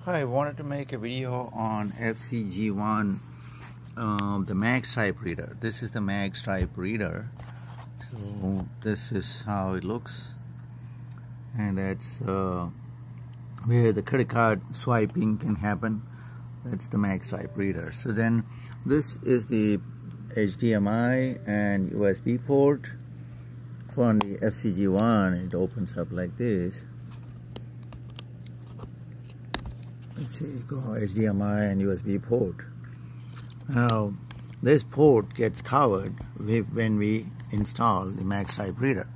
Hi, I wanted to make a video on FCG1, the magstripe reader. This is the magstripe reader. So this is how it looks, and that's where the credit card swiping can happen. That's the magstripe reader. So then this is the HDMI and USB port. For the FCG1, it opens up like this. Let's see, go HDMI and USB port. Now, this port gets covered when we install the magstripe reader.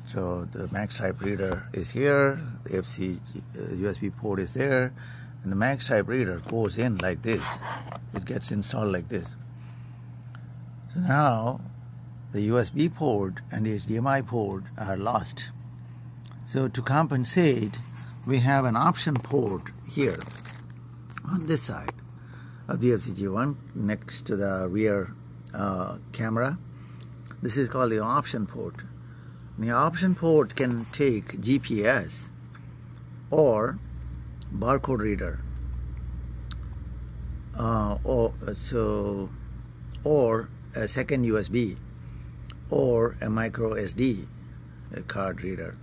So the magstripe reader is here, the USB port is there, and the magstripe reader goes in like this. It gets installed like this. So now, the USB port and the HDMI port are lost. So to compensate, we have an option port here on this side of the FCG1 next to the rear camera. This is called the option port. The option port can take GPS or barcode reader or a second USB or a micro SD card reader.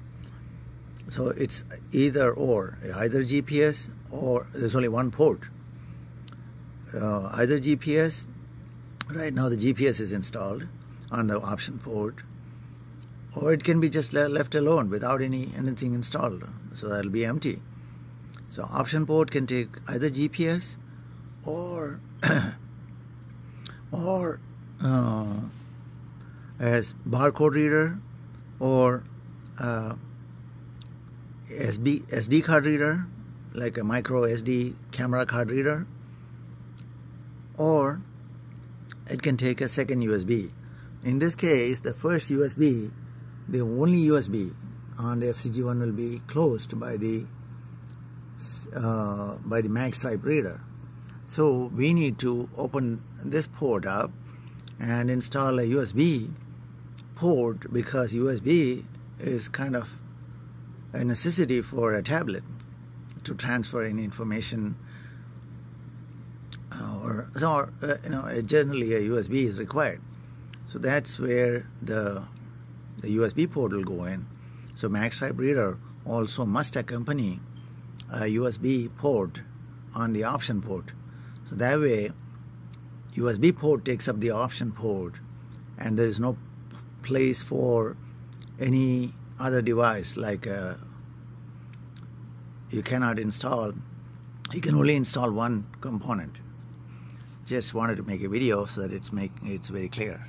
So it's either GPS or there's only one port. Either GPS, right now the GPS is installed on the option port, or it can be just left alone without anything installed, so that'll be empty. So option port can take either GPS or as barcode reader or SD card reader, like a micro SD camera card reader, or it can take a second USB. In this case, the first USB, the only USB on the FCG1 will be closed by the magstripe reader. So we need to open this port up and install a USB port, because USB is kind of a necessity for a tablet to transfer any information, generally a USB is required. So that's where the USB port will go in. So magstripe reader also must accompany a USB port on the option port. So that way, USB port takes up the option port, and there is no place for any other device, like you cannot install, you can only install one component. Just wanted to make a video so that it's very clear.